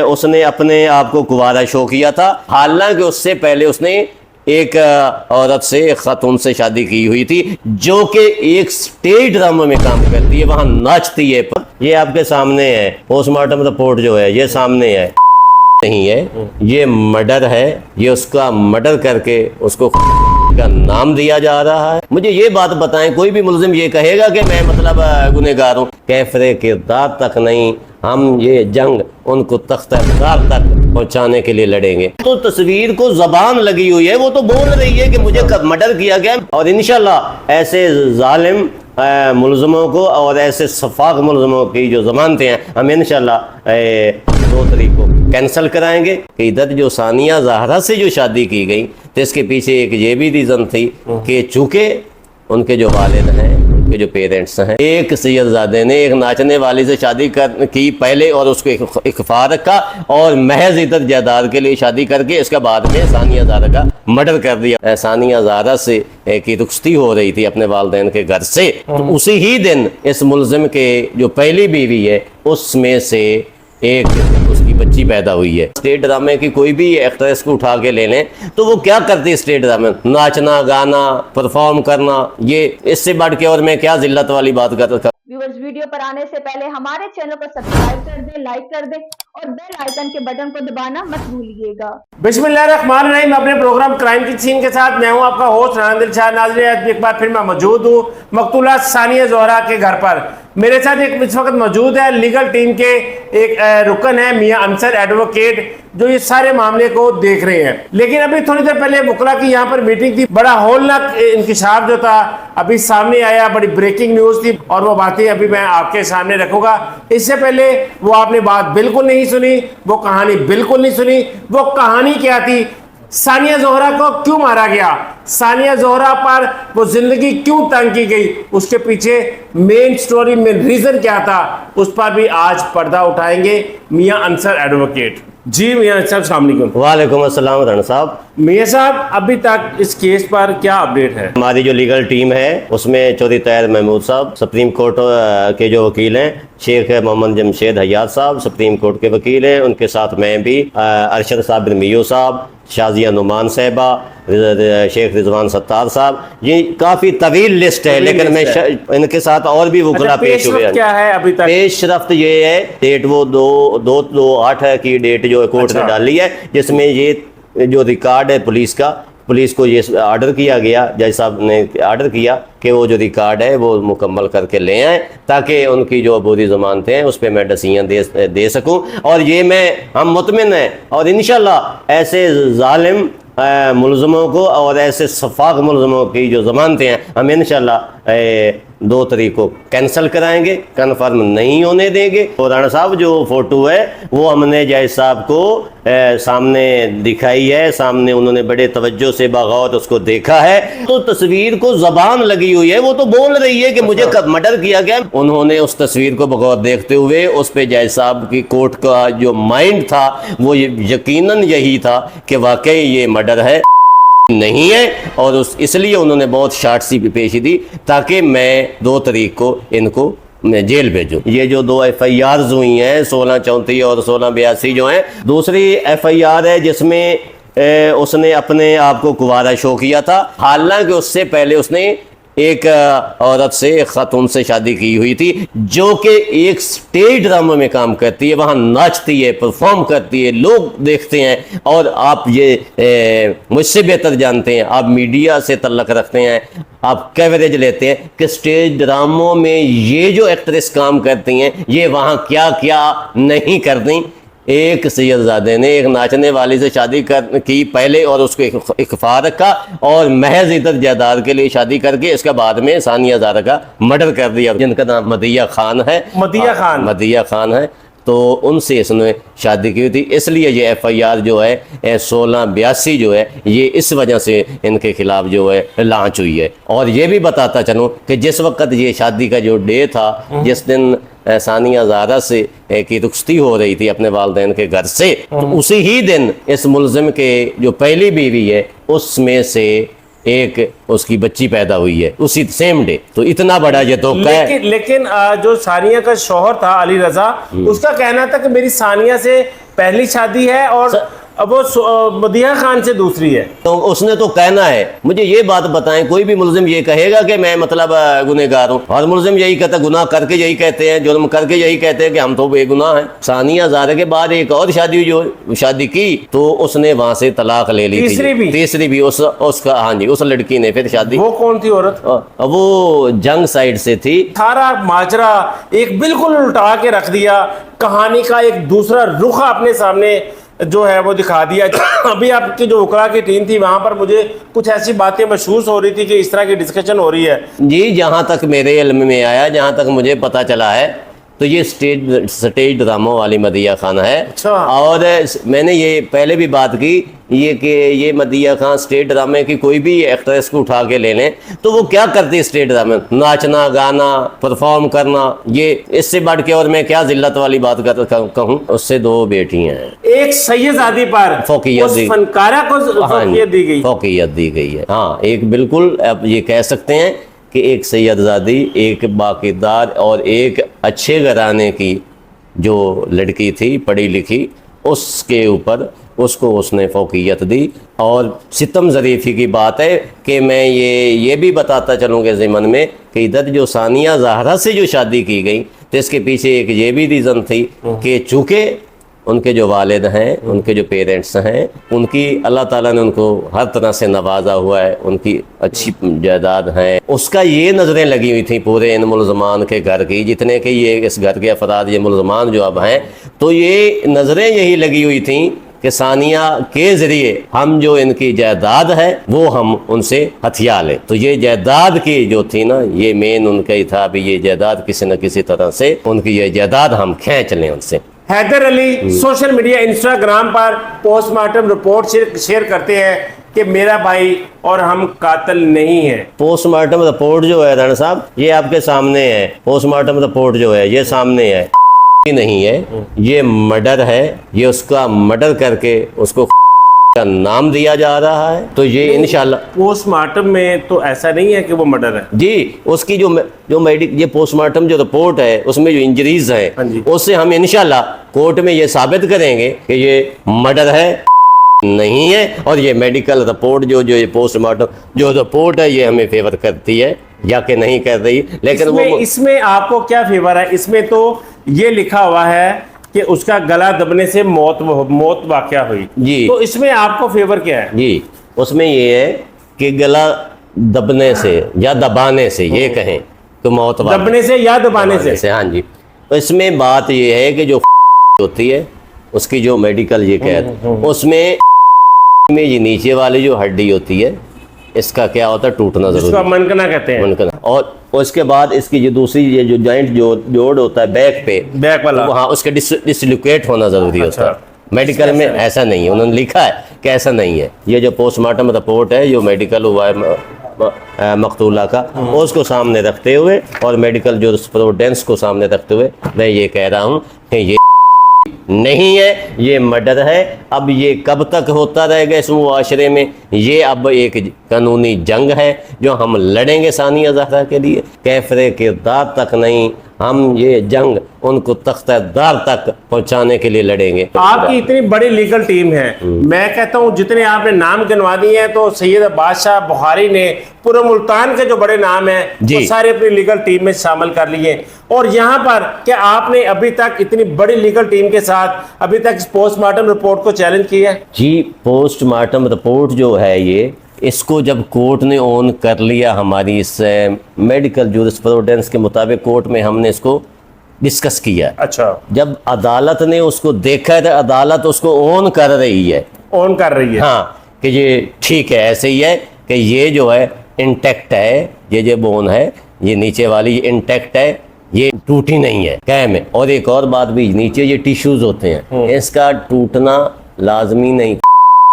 उसने अपने आप को कुंवारा शो किया था, हालांकि उससे पहले उसने एक औरत से, एक खातून से शादी की हुई थी जो कि एक स्टेज ड्रामा में काम करती है, वहां नाचती है। ये आपके सामने है पोस्टमार्टम रिपोर्ट जो है, ये सामने है, नहीं है, ये मर्डर है। ये उसका मर्डर करके उसको का नाम दिया जा रहा है। मुझे ये बात बताएं, कोई भी मुल्जिम ये कहेगा कि मैं मतलब गुनहगार हूँ, कैफरे किरदार तक नहीं, हम ये जंग उनको तख्त-ए-इक़रार तक पहुंचाने के लिए लड़ेंगे। तो तस्वीर को जबान लगी हुई है, वो तो बोल रही है कि मुझे मर्डर किया गया, और इंशाल्लाह ऐसे जालिम मुल्ज़िमों को और ऐसे सफाक मुल्ज़िमों की जो ज़मानतें हैं हम इंशाल्लाह 2 तारीख को कैंसिल कराएंगे। कि इधर जो सानिया ज़हरा से जो शादी की गई तो इसके पीछे एक ये भी रीज़न थी कि चूँकि उनके जो वालिद हैं, उनके जो पेरेंट्स हैं, एक सैयदज़ादे ने एक नाचने वाली से शादी की पहले और उसको इख्फा रखा और महज इधर जायदाद के लिए शादी करके इसके बाद में सानिया ज़हरा का मर्डर कर दिया। सानिया ज़हरा से की रुखसती हो रही थी अपने वालिदैन के घर से, तो उसी ही दिन इस मुल्ज़िम के जो पहली बीवी है उसमें से एक उसकी बच्ची पैदा हुई है। स्टेज ड्रामे की कोई भी एक्ट्रेस को उठा के ले लें तो वो क्या करती है स्टेज ड्रामे, नाचना, गाना, परफॉर्म करना, ये इससे बढ़ के और मैं क्या जिल्लत वाली बात कर रहा। व्यूअर्स, वीडियो पर आने से पहले हमारे चैनल को सब्सक्राइब कर दें, लाइक कर दें और बेल आइकन के बटन को दबाना मत भूलिएगा। बिस्मिल्लाहिर्रहमानिर्रहीम। अपने प्रोग्राम क्राइम की सीन के साथ मैं हूं आपका होस्ट राना दिल शाह। नाज़रीन, एक बार फिर मैं मौजूद हूं मकतूला सानिया ज़ोहरा के घर पर। मेरे साथ एक इस वक्त मौजूद है लीगल टीम के एक रुकन है मियां अंसर एडवोकेट, जो ये सारे मामले को देख रहे हैं। लेकिन अभी थोड़ी देर पहले वकला की यहाँ पर मीटिंग थी, बड़ा होलनाक इंकिशाफ जो था अभी सामने आया, बड़ी ब्रेकिंग न्यूज थी और वो बातें अभी मैं आपके सामने रखूंगा। इससे पहले वो आपने बात बिल्कुल नहीं सुनी, वो कहानी बिल्कुल नहीं सुनी। वो कहानी क्या थी, सानिया ज़ोहरा को क्यों मारा गया, सानिया ज़ोहरा पर वो जिंदगी क्यों तंग की गई, उसके पीछे मेन स्टोरी में रीजन क्या था, उस पर भी आज पर्दा उठाएंगे मियां अंसर एडवोकेट। जी मियां अंसर, अस्सलाम वालेकुम। वालेकुम अस्सलाम राना साहब। मियां साहब, अभी तक इस केस पर क्या अपडेट है? हमारी जो लीगल टीम है उसमें चौधरी तैयब महमूद साहब सुप्रीम कोर्ट के जो वकील हैं, शेख मोहम्मद जमशेद हयात साहब सुप्रीम कोर्ट के वकील हैं, उनके साथ मैं भी, अरशद साबिर मियो साहब, शाजिया नुमान साहिबा, शेख रिजवान सत्तार साहब, ये काफ़ी तवील लिस्ट है। लेकिन मैं इनके साथ और भी वकला पेश हुए हैं। क्या है अभी तक? पेशरफ्त ये है, डेट वो 2/8 की डेट जो कोर्ट ने डाली है, जिसमें ये जो रिकॉर्ड है पुलिस को ये ऑर्डर किया गया, जज साहब ने ऑर्डर किया कि वो जो रिकॉर्ड है वो मुकम्मल करके ले आएँ ताकि उनकी जो अबूरी ज़मानतें हैं उस पर मैं डसीयाँ दे सकूँ। और ये हम मुतमिन हैं और इंशाल्लाह ऐसे जालिम मुल्ज़िमों को और ऐसे सफाक मुल्ज़िमों की जो ज़मानतें हैं हम इंशाल्लाह 2 तारीख को कैंसिल कराएंगे, कन्फर्म नहीं होने देंगे। और राना साहब जो फ़ोटो है वो हमने जज साहब को सामने दिखाई है, सामने उन्होंने बड़े तवज्जो से बगौर उसको देखा है, तो तस्वीर को जबान लगी हुई है, वो तो बोल रही है कि मुझे कब मर्डर किया गया। उन्होंने उस तस्वीर को बगौर देखते हुए उस पे जज साहब की कोर्ट का जो माइंड था वो यकीनन यही था कि वाकई ये मर्डर है नहीं है, और इसलिए उन्होंने बहुत शार्ट सी पेशी दी ताकि मैं 2 तारीख को इनको जेल भेजूं। ये जो 2 FIRs हुई हैं 1634 और 1682 जो हैं, दूसरी FIR है जिसमें उसने अपने आप को कुंवारा शो किया था, हालांकि उससे पहले उसने एक औरत से, एक खातून से शादी की हुई थी जो कि एक स्टेज ड्रामा में काम करती है, वहाँ नाचती है, परफॉर्म करती है, लोग देखते हैं। और आप ये मुझसे बेहतर जानते हैं, आप मीडिया से तल्लक रखते हैं, आप कवरेज लेते हैं कि स्टेज ड्रामों में ये जो एक्ट्रेस काम करती हैं ये वहाँ क्या क्या नहीं करती। एक सैयदज़ादे ने एक नाचने वाली से शादी की पहले और उसको इख्फा रखा और महज इधर जायदाद के लिए शादी करके इसके बाद में सानिया ज़हरा का मर्डर कर दिया, जिनका नाम मदिया खान है। मदिया खान है, तो उनसे इसने शादी की थी। इसलिए ये FIR जो है 1682 जो है ये इस वजह से इनके खिलाफ जो है लॉन्च हुई है। और ये भी बताता चलूँ कि जिस वक्त ये शादी का जो डे था, जिस दिन सानिया ज़हरा से की रुखसती हो रही थी अपने वालिदैन के घर से, तो उसी ही दिन इस मुल्ज़िम के जो पहली बीवी है उसमें से ایک اس کی بچی پیدا ہوئی ہے اسی سیم ڈے. تو اتنا بڑا یہ تو لیکن جو ثانیہ کا شوہر تھا علی رضا، اس کا کہنا تھا کہ میری ثانیہ سے پہلی شادی ہے اور اب وہ مدیحہ خان سے دوسری ہے. تو اس نے تو کہنا ہے. مجھے یہ بات بتائیں، کوئی بھی ملزم یہ کہے گا کہ میں مطلب گنہگار ہوں؟ اور ملزم یہی کہتا ہے، گناہ کر کے یہی کہتے ہیں، جرم کر کے یہی کہتے ہیں کہ ہم تو بے گناہ ہیں. ثانیہ زہرا کے بعد ایک اور شادی جو شادی کی تو اس نے وہاں سے طلاق لے لی. تیسری بھی اس کا، ہاں جی، اس لڑکی نے پھر شادی. وہ کون تھی عورت؟ وہ جنگ سائڈ سے تھی. سارا ماجرا ایک بالکل الٹا کے رکھ دیا، کہانی کا ایک دوسرا رخ اپنے سامنے جو ہے وہ دکھا دیا. ابھی آپ کی جو وکلا کی ٹیم تھی وہاں پر مجھے کچھ ایسی باتیں محسوس ہو رہی تھی کہ اس طرح کی ڈسکشن ہو رہی ہے. جی جہاں تک میرے علم میں آیا، جہاں تک مجھے پتا چلا ہے تو یہ سٹیج ڈراموں والی مدیحہ خان ہے. اور میں نے یہ پہلے بھی بات کی یہ کہ یہ مدیحہ خان اسٹیج ڈرامے کی کوئی بھی ایکٹریس کو اٹھا کے لے لیں تو وہ کیا کرتی ہے اسٹیج ڈرامے؟ ناچنا، گانا، پرفارم کرنا. یہ اس سے بڑھ کے اور میں کیا ذلت والی بات کہوں. اس سے 2 بیٹیاں ہیں. ایک سیدزادی پر اس فنکارہ کو فوقیت دی گئی. فوقیت دی گئی ہے. ہاں، ایک بالکل آپ یہ کہہ سکتے ہیں کہ ایک سیدزادی، ایک باقیدار اور ایک اچھے گھرانے کی جو لڑکی تھی پڑھی لکھی، اس کے اوپر اس کو اس نے فوقیت دی. اور ستم ظریفی کی بات ہے کہ میں یہ بھی بتاتا چلوں گا ضمن میں کہ ادھر جو ثانیہ زہرا سے جو شادی کی گئی تو اس کے پیچھے ایک یہ بھی ریزن تھی کہ چونکہ ان کے جو والد ہیں، ان کے جو پیرنٹس ہیں، ان کی اللہ تعالیٰ نے ان کو ہر طرح سے نوازا ہوا ہے، ان کی اچھی جائیداد ہیں. اس کا یہ نظریں لگی ہوئی تھیں پورے ان ملزمان کے گھر کی، جتنے کہ یہ اس گھر کے افراد یہ ملزمان جو اب ہیں، تو یہ نظریں یہی لگی ہوئی تھیں کہ ثانیہ کے ذریعے ہم جو ان کی جائیداد ہے وہ ہم ان سے ہتھیا لیں. تو یہ جائیداد کی جو تھی نا، یہ مین ان کا ہی تھا بھی یہ جائیداد کسی نہ کسی طرح سے ان کی یہ جائیداد ہم کھینچ لیں ان سے. حیدر علی سوشل میڈیا انسٹاگرام پر پوسٹ مارٹم رپورٹ شیئر کرتے ہیں کہ میرا بھائی اور ہم قاتل نہیں ہیں. پوسٹ مارٹم رپورٹ جو ہے رانا صاحب، یہ آپ کے سامنے ہے. پوسٹ مارٹم رپورٹ جو ہے یہ سامنے ہے، نہیں ہے، یہ مرڈر ہے. یہ اس کا مرڈر کر کے اس کو کا نام دیا جا رہا ہے. تو یہ انشاءاللہ پوسٹ مارٹم میں تو ایسا نہیں ہے کہ وہ مرڈر ہے. جی، اس کی جو یہ پوسٹ مارٹم جو رپورٹ ہے اس میں جو انجریز ہیں اس سے ہم انشاءاللہ کورٹ میں یہ ثابت کریں گے کہ یہ مرڈر ہے نہیں ہے. اور یہ میڈیکل رپورٹ جو یہ پوسٹ مارٹم جو رپورٹ ہے یہ ہمیں فیور کرتی ہے یا کہ نہیں کر رہی. لیکن اس میں آپ کو کیا فیور ہے؟ اس میں تو یہ لکھا ہوا ہے کہ اس کا گلا دبنے سے موت واقعہ ہوئی. جی، تو اس میں آپ کو فیور کیا ہے؟ جی، اس میں یہ ہے کہ گلا دبنے سے یا دبانے سے، یہ کہیں تو موت دبنے سے یا دبانے سے. ہاں جی. تو اس میں بات یہ ہے کہ جو ہوتی ہے اس کی جو میڈیکل یہ قید، اس میں یہ نیچے والی جو ہڈی ہوتی ہے اس کا کیا ہوتا ہے؟ ٹوٹنا ضروری. اس کو منکنا کہتے ہیں. منکنا. اور اس کے بعد اس کی جو دوسری یہ جو جوائنٹ جوڑ ہوتا ہے بیک پہ، بیک والا، وہاں اس کے ڈسلوکیٹ ہونا ضروری ہوتا ہے. میڈیکل میں ایسا نہیں ہے، انہوں نے لکھا ہے کہ ایسا نہیں ہے. یہ جو پوسٹ مارٹم رپورٹ ہے جو میڈیکل ہوا ہے مقتولہ کا، اس کو سامنے رکھتے ہوئے اور میڈیکل جو پروڈینس کو سامنے رکھتے ہوئے میں یہ کہہ رہا ہوں کہ یہ نہیں ہے، یہ مرڈر ہے. اب یہ کب تک ہوتا رہے گا اس معاشرے میں؟ یہ اب ایک قانونی جنگ ہے جو ہم لڑیں گے ثانیہ زہرا کے لیے. کیفر کردار تک نہیں، ہم یہ جنگ ان کو تختہ دار تک پہنچانے کے لیے لڑیں گے. آپ کی اتنی بڑی لیگل ٹیم ہے، میں کہتا ہوں جتنے آپ نے نام گنوا دیے ہیں تو سید بادشاہ بخاری نے پورے ملتان کے جو بڑے نام ہیں وہ سارے اپنی لیگل ٹیم میں شامل کر لیے. اور یہاں پر کہ آپ نے ابھی تک اتنی بڑی لیگل ٹیم کے ساتھ ابھی تک اس پوسٹ مارٹم رپورٹ کو چیلنج کیا ہے؟ جی، پوسٹ مارٹم رپورٹ جو ہے یہ اس کو جب کورٹ نے اون کر لیا، ہماری اس میڈیکل جورسپروڈنس کے مطابق کورٹ میں ہم نے اس کو ڈسکس کیا. اچھا، جب عدالت نے اس کو دیکھا تو عدالت اس کو اون کر رہی ہے. اون کر رہی ہے، ہاں، کہ یہ ٹھیک ہے، ایسے ہی ہے کہ یہ جو ہے انٹیکٹ ہے، یہ بون ہے یہ نیچے والی یہ انٹیکٹ ہے، یہ ٹوٹی نہیں ہے قائم ہے. اور ایک اور بات بھی، نیچے یہ ٹیشوز ہوتے ہیں اس کا ٹوٹنا لازمی نہیں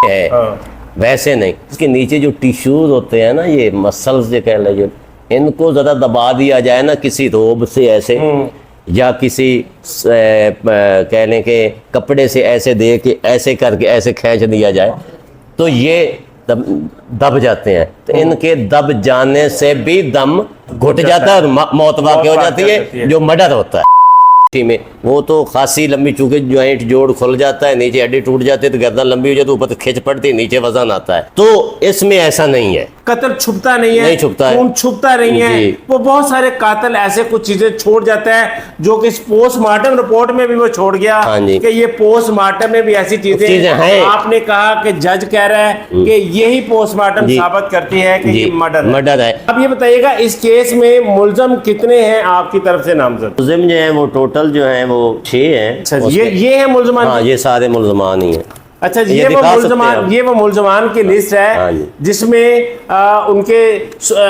ہے، ویسے نہیں. اس کے نیچے جو ٹیشوز ہوتے ہیں نا، یہ مسلز جو کہہ لیں، ان کو ذرا دبا دیا جائے نا کسی روب سے ایسے یا کسی کہنے کے کپڑے سے ایسے دے کے ایسے کر کے ایسے کھینچ دیا جائے تو یہ दब जाते हैं, तो इनके दब जाने से भी दम घुट जाता है और मौत वाक़ हो जाती है, जो मर्डर होता है में। वो तो खासी लंबी, चूंकि ज्वाइंट जोड़ खुल जाता है, नीचे हड्डी टूट जाती है तो गर्दन लंबी हो जाती है, ऊपर तो खिंच पड़ती है, नीचे वजन आता है। तो इसमें ऐसा नहीं है, कत्ल छुपता नहीं है, नहीं छुपता है, खून छुपता नहीं है। जी। वो बहुत सारे कातिल ऐसे कुछ चीजें छोड़ जाता है जो कि इस पोस्टमार्टम रिपोर्ट में भी वो छोड़ गया हाँ जी। कि ये पोस्टमार्टम में भी ऐसी चीजें हैं। आपने कहा कि जज कह रहा है कि यही पोस्टमार्टम जी। साबित करती है कि ये मर्डर है। अब ये बताइएगा इस केस में मुलजम कितने हैं आपकी तरफ से नामजद? मुलजिम जो है वो टोटल जो है वो 6 हैं। अच्छा, ये है मुलजमान? हाँ, ये सारे मुल्जमान ही हैं। अच्छा जी, ये ये वो दिखा सकते हैं मुल्जमान, आप। ये वो मुल्जमान की लिस्ट हाँ है जी। जिसमें उनके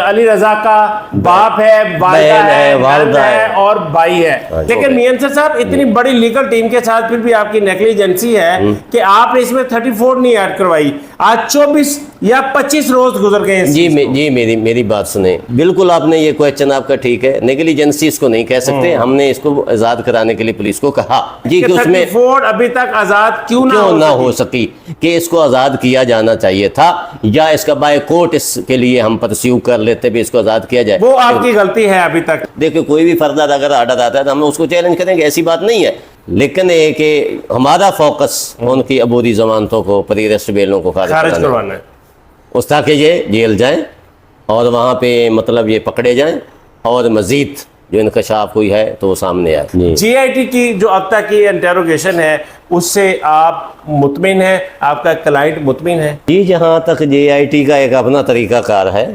अली रजा का बाप है, वालिदा बहन है, है, वालिदा है है और भाई है। हाँ जी। लेकिन मियां अंसर साहब, इतनी बड़ी लीगल टीम के साथ फिर भी आपकी नेग्लिजेंसी है कि आपने इसमें 34 नहीं ऐड करवाई। आज 24 या 25 रोज गुजर गए हैं। जी मेरी बात सुने, बिल्कुल आपने ये क्वेश्चन आपका ठीक है, नेग्लिजेंसी इसको नहीं कह सकते। हमने इसको आजाद कराने के लिए पुलिस को कहा जी कि उसमें 34 अभी तक आजाद क्यों ना हो सकी, कि इसको आज़ाद किया जाना चाहिए था, या इसका बाय कोर्ट इसके लिए हम परस्यू कर लेते भी इसको आज़ाद किया जाए। वो आपकी गलती है अभी तक। देखिए, कोई भी फर्दर अगर आर्डर आता है तो हम उसको चैलेंज करेंगे, ऐसी बात नहीं है। लेकिन ये कि हमारा फोकस उनकी अबूरी जमानतों को, प्री अरेस्ट बेलों को खारिज करवाना है, उस ताकि ये जेल जाएं और वहाँ पे मतलब ये पकड़े जाएं और मज़ीद जो इंकशाफ हुई है तो वो सामने आए। जीआईटी की जो अब तक की इंटेरोगेशन है उससे आप मुतमिन हैं, आपका क्लाइंट मुतमिन है? जी, जहाँ तक जेआईटी का एक अपना तरीक़ाकार है,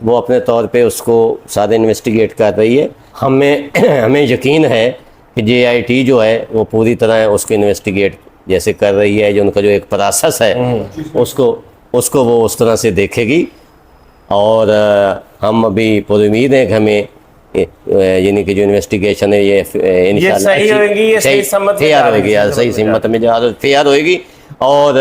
वो अपने तौर पे उसको सारे इन्वेस्टिगेट कर रही है। हमें यकीन है कि जेआईटी जो है वो पूरी तरह उसको इन्वेस्टिगेट जैसे कर रही है, जो उनका जो एक प्रोसेस है उसको वो उस तरह से देखेगी। और हम अभी पूरी उम्मीद है कि हमें यानी कि जो इन्वेस्टिगेशन है ये इंशाल्लाह सही होगी, ये सही सम्मत में तैयार होगी, सही सम्मत में तैयार होगी। और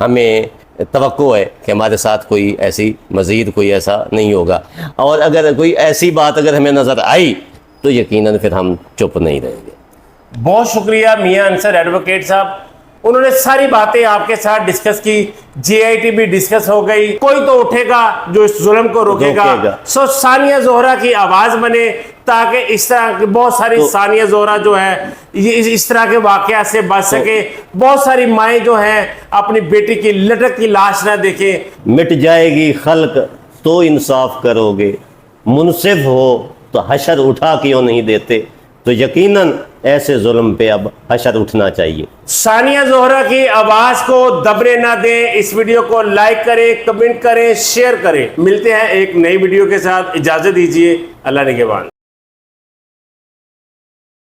हमें तवक्को है कि हमारे साथ कोई ऐसी मज़ीद कोई ऐसा नहीं होगा, और अगर कोई ऐसी बात अगर हमें नज़र आई तो यकीनन फिर हम चुप नहीं रहेंगे। बहुत शुक्रिया मियां अंसर एडवोकेट साहब, उन्होंने सारी बातें आपके साथ डिस्कस की, जीआईटी भी डिस्कस हो गई। कोई तो उठेगा जो इस जुल्म को रोकेगा। सो सानिया जोहरा की आवाज बने ताकि इस तरह की बहुत सारी सानिया जोहरा जो है ये इस तरह के वाकया से बच सके। बहुत सारी माएँ जो हैं अपनी बेटी की लटक की लाश ना देखें। मिट जाएगी खल्क तो इंसाफ करोगे, मुनसिफ हो तो हशर उठा क्यों नहीं देते। तो यकीनन ऐसे जुल्म पे अब हशर उठना चाहिए। सानिया जोहरा की आवाज को दबने ना दें। इस वीडियो को लाइक करें, कमेंट करें, शेयर करें। मिलते हैं एक नई वीडियो के साथ, इजाजत दीजिए। अल्लाह निगहबान।